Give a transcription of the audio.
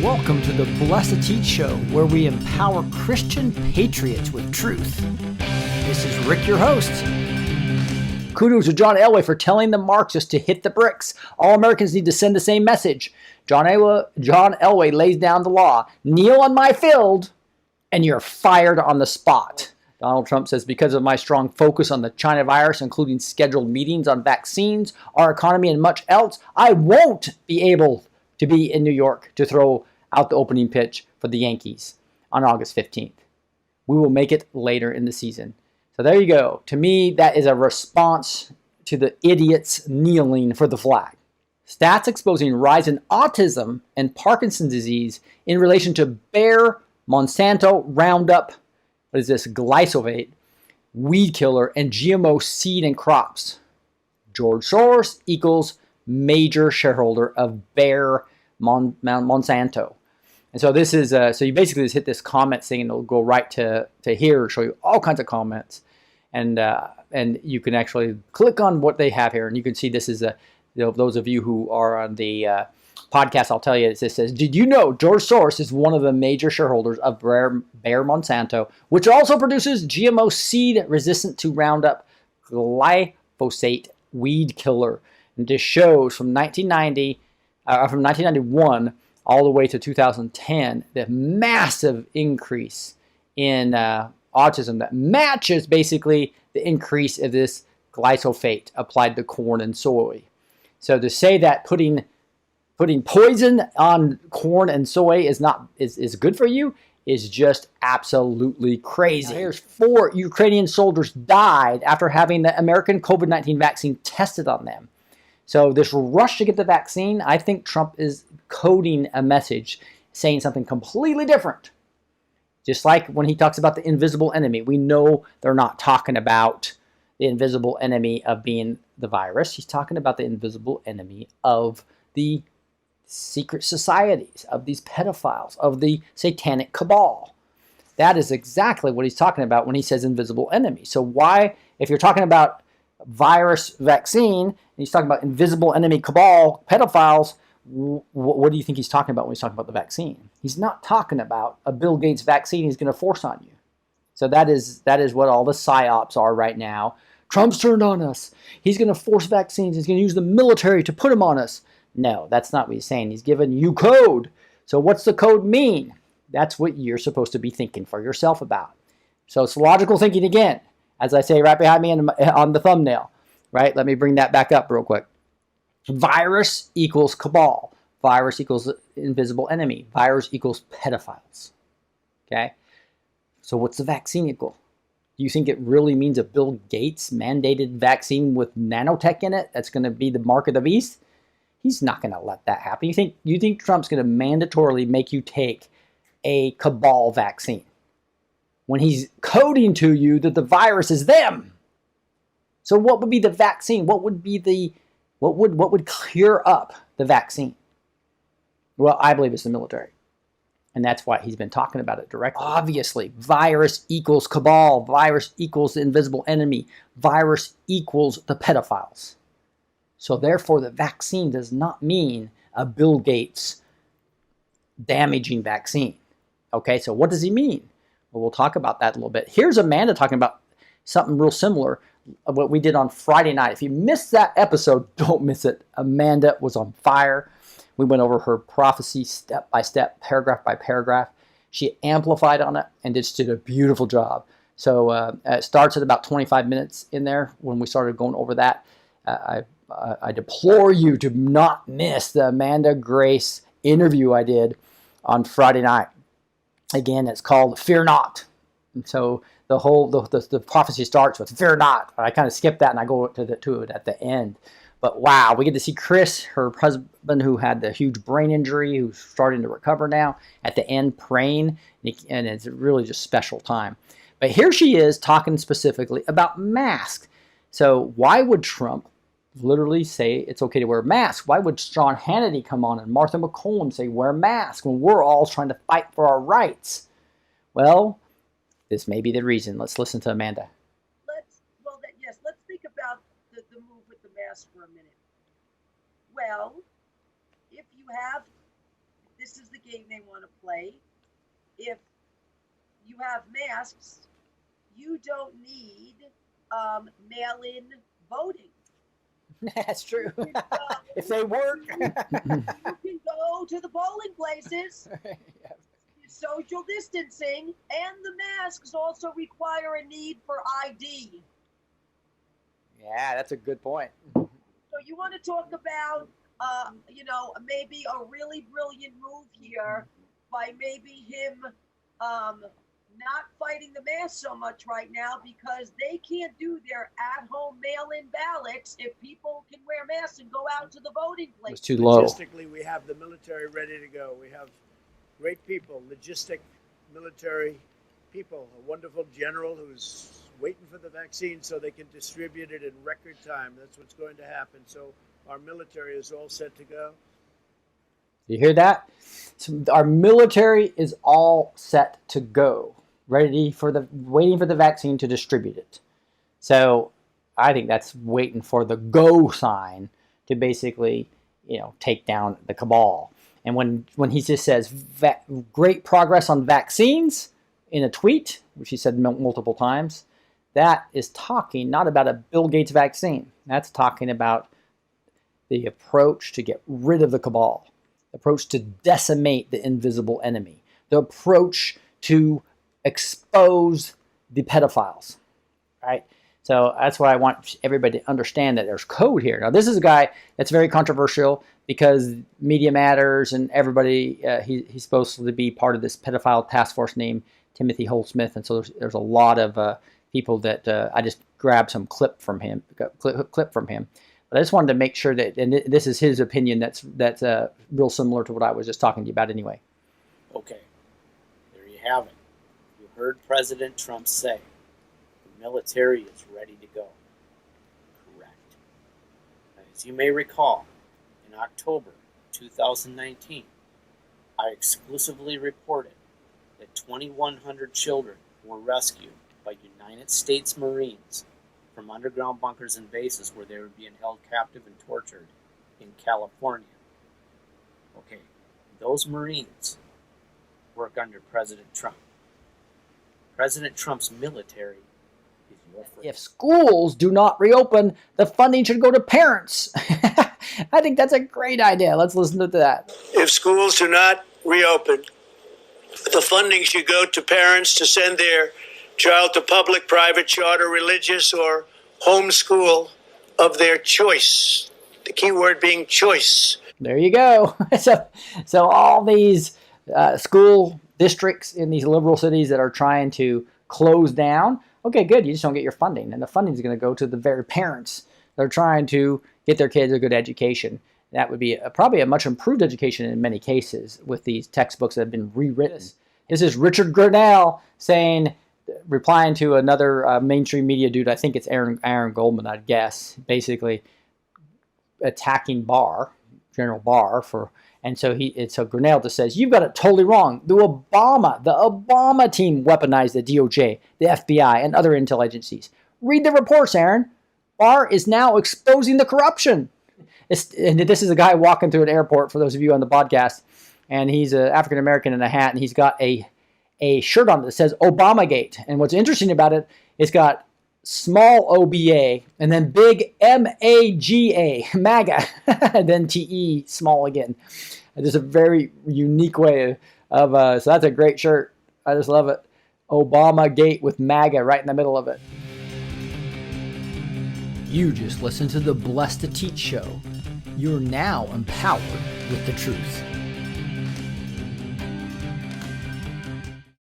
Welcome to the B2T show, where we empower Christian patriots with truth. This is Rick, your host. Kudos to John Elway for telling the Marxists to hit the bricks. All Americans need to send the same message. John Elway lays down the law. Kneel on my field, and you're fired on the spot. Donald Trump says, because of my strong focus on the China virus, including scheduled meetings on vaccines, our economy, and much else, I won't be able to be in New York to throw out the opening pitch for the Yankees on August 15th. We will make it later in the season. So there you go. To me, that is a response to the idiots kneeling for the flag. Stats exposing rise in autism and Parkinson's disease in relation to Bayer, Monsanto, Roundup, what is this, glyphosate, weed killer, and GMO seed and crops. George Soros equals major shareholder of Bayer, Monsanto. And so this is, so you basically just hit this comment thing and it'll go right to here, show you all kinds of comments. And you can actually click on what they have here and you can see this is, those of you who are on the podcast, I'll tell you, it says, did you know George Soros is one of the major shareholders of Bayer Monsanto, which also produces GMO seed resistant to Roundup glyphosate weed killer. And this shows from 1991 all the way to 2010, the massive increase in autism that matches basically the increase of this glyphosate applied to corn and soy. So to say that putting poison on corn and soy is good for you is just absolutely crazy. Now here's 4 Ukrainian soldiers died after having the American COVID-19 vaccine tested on them. So this rush to get the vaccine, I think Trump is coding a message saying something completely different. Just like when he talks about the invisible enemy, we know they're not talking about the invisible enemy of being the virus. He's talking about the invisible enemy of the secret societies, of these pedophiles, of the satanic cabal. That is exactly what he's talking about when he says invisible enemy. So why, if you're talking about virus vaccine, and he's talking about invisible enemy cabal, pedophiles, what do you think he's talking about when he's talking about the vaccine? He's not talking about a Bill Gates vaccine he's going to force on you. So that is what all the psyops are right now. Trump's turned on us. He's going to force vaccines. He's going to use the military to put them on us. No, that's not what he's saying. He's giving you code. So what's the code mean? That's what you're supposed to be thinking for yourself about. So it's logical thinking again, as I say right behind me on the thumbnail. Right? Let me bring that back up real quick. Virus equals cabal. Virus equals invisible enemy. Virus equals pedophiles. Okay? So what's the vaccine equal? Do you think it really means a Bill Gates mandated vaccine with nanotech in it that's going to be the mark of the beast? He's not going to let that happen. You think Trump's going to mandatorily make you take a cabal vaccine when he's coding to you that the virus is them? So what would be the vaccine? What would clear up the vaccine? Well, I believe it's the military. And that's why he's been talking about it directly. Obviously, virus equals cabal. Virus equals the invisible enemy. Virus equals the pedophiles. So therefore, the vaccine does not mean a Bill Gates damaging vaccine. Okay, so what does he mean? Well, we'll talk about that a little bit. Here's Amanda talking about something real similar of what we did on Friday night. If you missed that episode, don't miss it. Amanda was on fire. We went over her prophecy step by step, paragraph by paragraph. She amplified on it and just did a beautiful job. So it starts at about 25 minutes in there when we started going over that. I deplore you to not miss the Amanda Grace interview I did on Friday night. Again, it's called Fear Not. And so the prophecy starts with fear not. I kind of skip that and I go to it at the end. But wow, we get to see Chris, her husband who had the huge brain injury, who's starting to recover now, at the end praying, and it's really just special time. But here she is talking specifically about masks. So why would Trump literally say it's okay to wear a mask? Why would Sean Hannity come on and Martha McCollum say wear a mask when we're all trying to fight for our rights? Well, this may be the reason. Let's listen to Amanda. Let's think about the move with the mask for a minute. Well, if you have this is the game they want to play. If you have masks, you don't need mail-in voting. That's true. You can go, If they work. you can go to the polling places. Social distancing and the masks also require a need for ID. Yeah, that's a good point. So you want to talk about, maybe a really brilliant move here by maybe him not fighting the mask so much right now, because they can't do their at-home mail-in ballots if people can wear masks and go out to the voting place. It's too low. Logistically, we have the military ready to go. We have great people, logistic military people, a wonderful general who's waiting for the vaccine so they can distribute it in record time. That's what's going to happen. So our military is all set to go. You hear that? So our military is all set to go, waiting for the vaccine to distribute it. So I think that's waiting for the go sign to basically, take down the cabal. And when he just says great progress on vaccines in a tweet, which he said multiple times, that is talking not about a Bill Gates vaccine. That's talking about the approach to get rid of the cabal, the approach to decimate the invisible enemy, the approach to expose the pedophiles, right? So that's why I want everybody to understand that there's code here. Now, this is a guy that's very controversial because Media Matters and everybody, he's supposed to be part of this pedophile task force named Timothy Holdsmith. And so there's a lot of people that I just grabbed some clip from him. But I just wanted to make sure that, and this is his opinion, that's real similar to what I was just talking to you about anyway. Okay, there you have it. You heard President Trump say the military is ready to go. Correct. As you may recall, in October 2019, I exclusively reported that 2,100 children were rescued by United States Marines from underground bunkers and bases where they were being held captive and tortured in California. Okay, those Marines work under President Trump. President Trump's military is your friend. If schools do not reopen, the funding should go to parents. I think that's a great idea. Let's listen to that. If schools do not reopen, the funding should go to parents to send their child to public, private, charter, religious, or homeschool of their choice. The key word being choice. There you go. So all these school districts in these liberal cities that are trying to close down, okay, good. You just don't get your funding. And the funding is going to go to the very parents that are trying to get their kids a good education. That would be probably a much improved education in many cases with these textbooks that have been rewritten. This is Richard Grinnell replying to another mainstream media dude. I think it's Aaron Goldman, I'd guess, basically attacking General Barr and so Grinnell just says, you've got it totally wrong. The Obama team weaponized the DOJ, the FBI, and other intel agencies. Read the reports, Aaron. Barr is now exposing the corruption. And this is a guy walking through an airport, for those of you on the podcast, and he's an African-American in a hat, and he's got a shirt on that says Obamagate. And what's interesting about it, it's got small OBA and then big MAGA, MAGA, and then TE, small again. Just a very unique way of, so that's a great shirt. I just love it. Obamagate with MAGA right in the middle of it. You just listened to the Blessed to Teach show. You're now empowered with the truth.